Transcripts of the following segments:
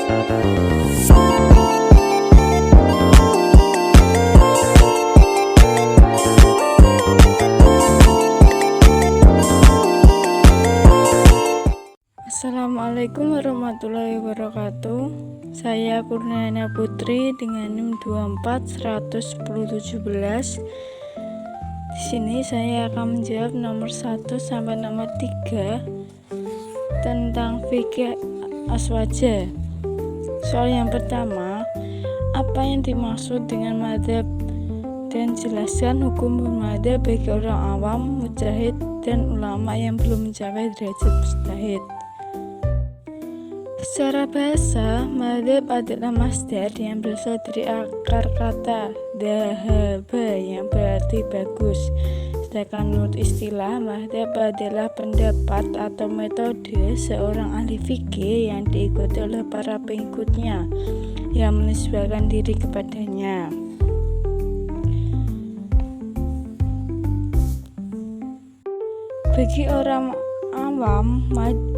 Assalamualaikum warahmatullahi wabarakatuh. Saya Kurniana Putri dengan NIM 2410117. Di sini saya akan menjawab nomor 1 sampai nomor 3 tentang fikih aswaja. Soal yang pertama, apa yang dimaksud dengan madzhab dan jelaskan hukum bermadzhab bagi orang awam, mujtahid, dan ulama yang belum mencapai derajat mujtahid. Secara bahasa, madzhab adalah masdar yang berasal dari akar kata dhahaba yang berarti bagus. Sedangkan menurut istilah, madzhab adalah pendapat atau metode seorang ahli fikih yang diikuti oleh para pengikutnya yang menisbahkan diri kepadanya. Bagi orang awam,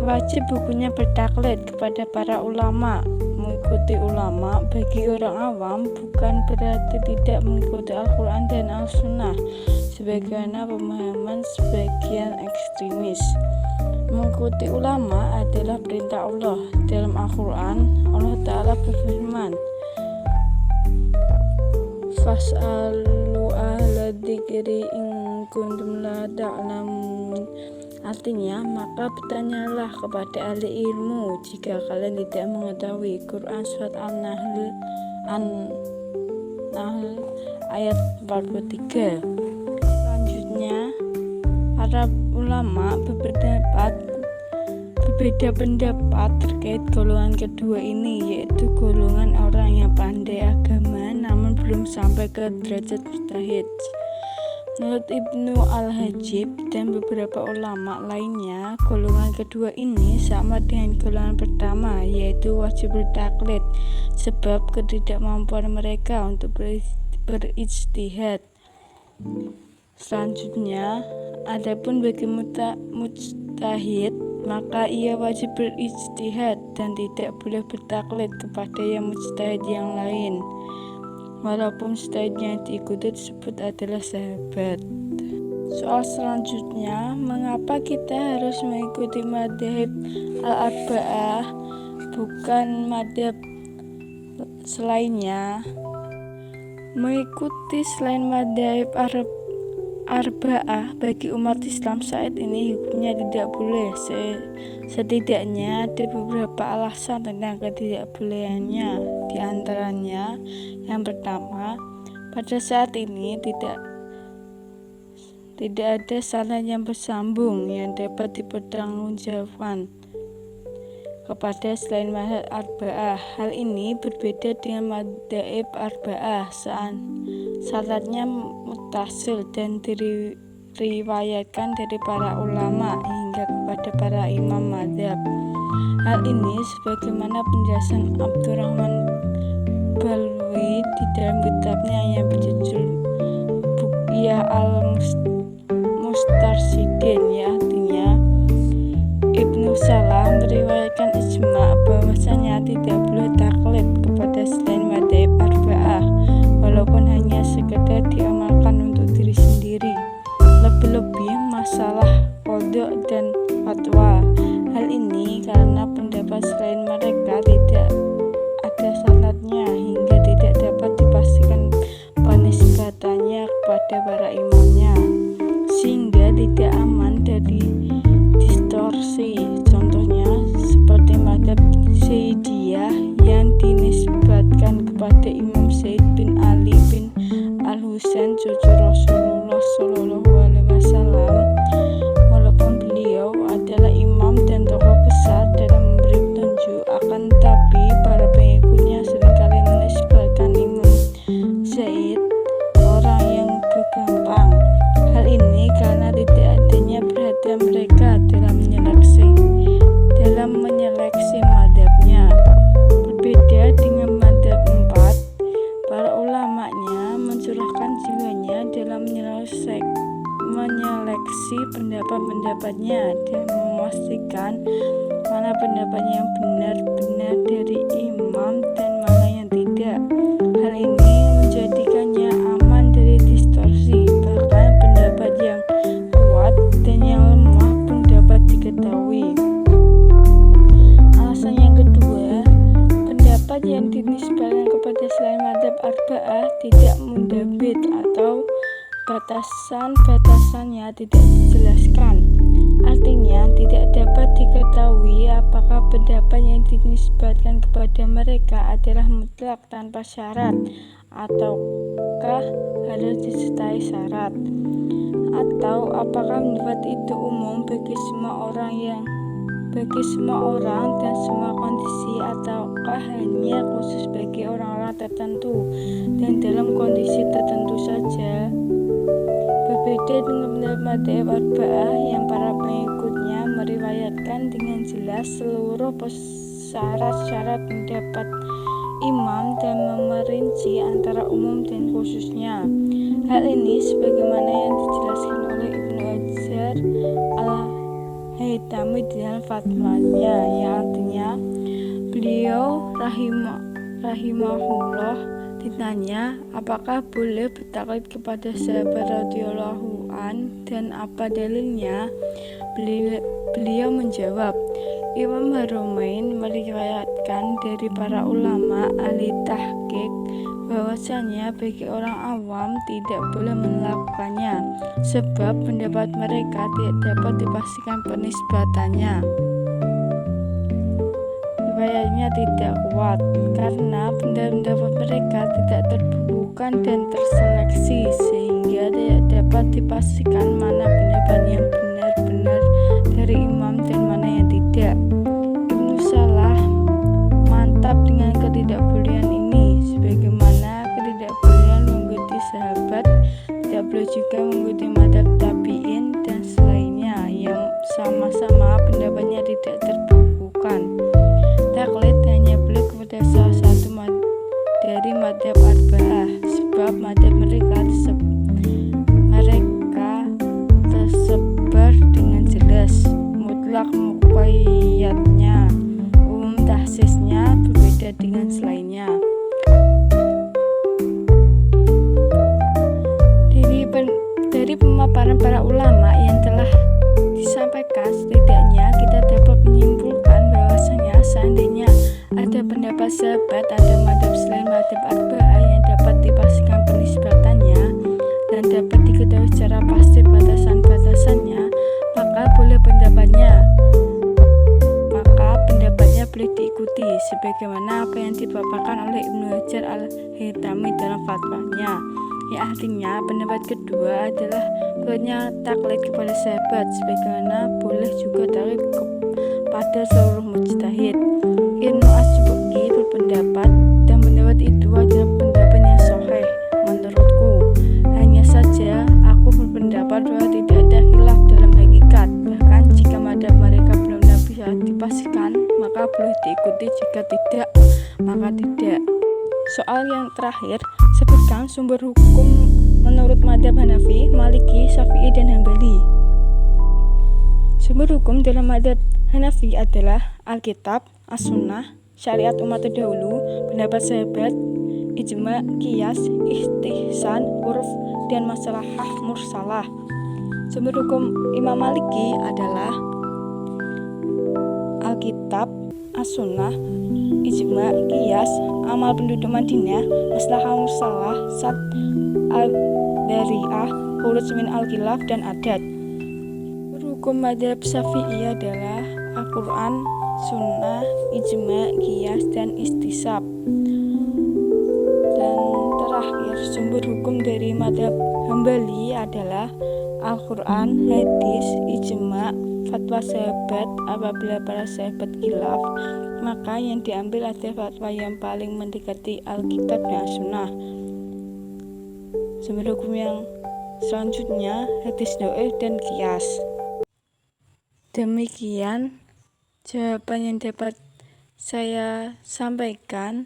wajib bukunya bertaklid kepada para ulama, mengikuti ulama. Bagi orang awam bukan berarti tidak mengikuti Al-Quran dan Al-Sunnah sebagaimana pemahaman sebagian ekstremis. Mengikuti ulama adalah perintah Allah. Dalam Al-Quran, Allah Ta'ala berfirman, "Fas'alu ahla dzikri in kuntum la ta'lamun." Artinya, maka bertanyalah kepada ahli ilmu jika kalian tidak mengetahui. Quran Surat An-Nahl ayat 43. Selanjutnya, para ulama berbeda pendapat terkait golongan kedua ini, yaitu golongan orang yang pandai agama namun belum sampai ke derajat mujtahid. Menurut Ibnu Al-Hajib dan beberapa ulama lainnya, golongan kedua ini sama dengan golongan pertama, yaitu wajib bertaklid sebab ketidakmampuan mereka untuk berijtihad. Selanjutnya, adapun bagi mujtahid, maka ia wajib berijtihad dan tidak boleh bertaklid kepada yang mujtahid yang lain, walaupun mujtahid yang diikuti tersebut adalah sahabat. Soal selanjutnya, mengapa kita harus mengikuti madzhab al-arba'ah bukan madzhab selainnya? Mengikuti selain madzhab arba'ah bagi umat Islam saat ini hukumnya tidak boleh. Setidaknya ada beberapa alasan tentang ketidakbolehannya. Di antaranya, yang pertama, pada saat ini tidak ada sanad yang bersambung yang dapat dipertanggungjawabkan kepada selain madzhab arba'ah. Hal ini berbeda dengan madzhab arba'ah. Sanadnya muttasil dan diriwayatkan dari para ulama hingga kepada para imam madzhab. Hal ini sebagaimana penjelasan Abdurrahman Balwi di dalam kitabnya yang berjudul Buqya al-Mustarsyidin, ya, artinya Ibnu Salam meriwayatkan ijma' bahwasanya tidak boleh taklid kepada selain madzhab arba'ah walaupun hanya sekedar diamalkan untuk diri sendiri, lebih-lebih masalah qadha dan fatwa. Hal ini karena pendapat selain mereka tidak ada sanadnya hingga tidak dapat dipastikan penisbatannya kepada para imamnya, sehingga tidak aman dari distorsi. Contohnya seperti madzhab Zaidiyah yang dinisbatkan kepada Imam Zaid bin Ali bin Al-Husain cucu Rasulullah SAW, walaupun beliau adalah imam dan tokoh besar dalam memberi petunjuk, akan tetapi para pengikutnya seringkali menisbatkan Imam Zaid orang yang kegampang. Hal ini karena tidak adanya perhatian mereka dalam menyeleksi madzhabnya. Berbeda dengan madzhab 4, para ulamanya mencurahkan jiwanya dalam menyeleksi pendapat-pendapatnya dan memastikan mana pendapat yang benar-benar dari imam dan mana yang tidak. Hal ini menjadikannya aman dari distorsi, bahkan pendapat yang kuat dan yang lemah pun dapat diketahui. Alasan yang kedua, pendapat yang dinisbahkan kepada selain madzhab arba'ah tidak mundabit atau batasan-batasannya tidak dijelaskan. Artinya tidak dapat diketahui apakah pendapat yang dinisbatkan kepada mereka adalah mutlak tanpa syarat ataukah harus disertai syarat, atau apakah pendapat itu umum bagi semua orang dan semua kondisi, ataukah hanya khusus bagi orang-orang tertentu dan dalam kondisi tertentu saja. Berbeda dengan pendapat madzhab arba'ah yang para pengikutnya meriwayatkan dengan jelas seluruh syarat-syarat pendapat imam dan memerinci antara umum dan khususnya. Hal ini sebagaimana yang dijelaskan oleh Ibnu Hajar al-Haytami di dalam fatwanya, yang artinya beliau rahimahullah ditanya apakah boleh bertaklid kepada sahabat radhiyallahu an dan apa dalilnya. Beliau menjawab, Imam Haromain meriwayatkan dari para ulama ahli tahqiq bahwasanya bagi orang awam tidak boleh melakukannya, sebab pendapat mereka tidak dapat dipastikan penisbatannya. Riwayatnya tidak kuat karena pendapat mereka tidak terbukukan dan terseleksi, sehingga tidak dapat dipastikan mana pendapat yang benar-benar dari imam dan mana yang tidak. Ibnu Salah mantap dengan ketidakbolehan ini, sebagaimana ketidakbolehan mengikuti sahabat tidak boleh juga mengikuti madzhab tabi'in dan selainnya yang sama-sama pendapatnya tidak terbukukan. Taklid hanya boleh kepada salah satu dari madzhab arba'ah, sebab madzhab mereka tersebar dengan jelas, mutlak muqayyadnya, umum takhsisnya berbeda dengan selainnya. Dari pemaparan para ulama yang telah disampaikan, setidaknya kita dapat menyimpulkan bahwasanya seandainya ada pendapat sahabat atau madzhab selain madzhab arba'ah yang dapat dipastikan penisbatannya dan dapat diketahui secara pasti batasan-batasannya, maka pendapatnya boleh diikuti, sebagaimana apa yang dipaparkan oleh Ibnu Hajar al-Haytami dalam fatwanya. Ya, artinya pendapat kedua adalah bolehnya taklid kepada sahabat, sebagaimana boleh juga taklid kepada seluruh mujtahid. Ibnu Asbuki berpendapat dan pendapat itu adalah pendapat yang sahih menurutku. Hanya saja aku berpendapat bahwa tidak ada khilaf dalam hakikat. Bahkan jika madzhab mereka benar-benar bisa dipastikan, maka boleh diikuti, jika tidak, maka tidak. Soal yang terakhir, sebutkan sumber hukum menurut madzhab Hanafi, Maliki, Syafi'i, dan Hambali. Sumber hukum dalam madzhab Hanafi adalah Alkitab, As-Sunnah, syariat umat terdahulu, pendapat sahabat, ijma, qiyas, istihsan, urf, dan masalahah mursalah. Sumber hukum Imam Maliki adalah Alkitab, As-Sunnah, ijma, qiyas, amal penduduk Madinah, maslahah mursalah, sad al-dari'ah, khuruj min al-khilaf, dan adat. Hukum madzhab Syafi'i adalah Al-Quran, Sunnah, ijma, qiyas, dan istisab. Dan terakhir, sumber hukum dari madzhab Hambali adalah Al-Quran, hadis, ijma, fatwa sahabat. Apabila para sahabat khilaf, maka yang diambil adalah fatwa yang paling mendekati Alkitab dan Sunnah. Sumber hukum yang selanjutnya hadis dhaif dan qiyas. Demikian jawaban yang dapat saya sampaikan.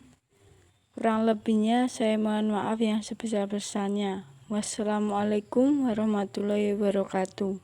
Kurang lebihnya saya mohon maaf yang sebesar-besarnya. Wassalamualaikum warahmatullahi wabarakatuh.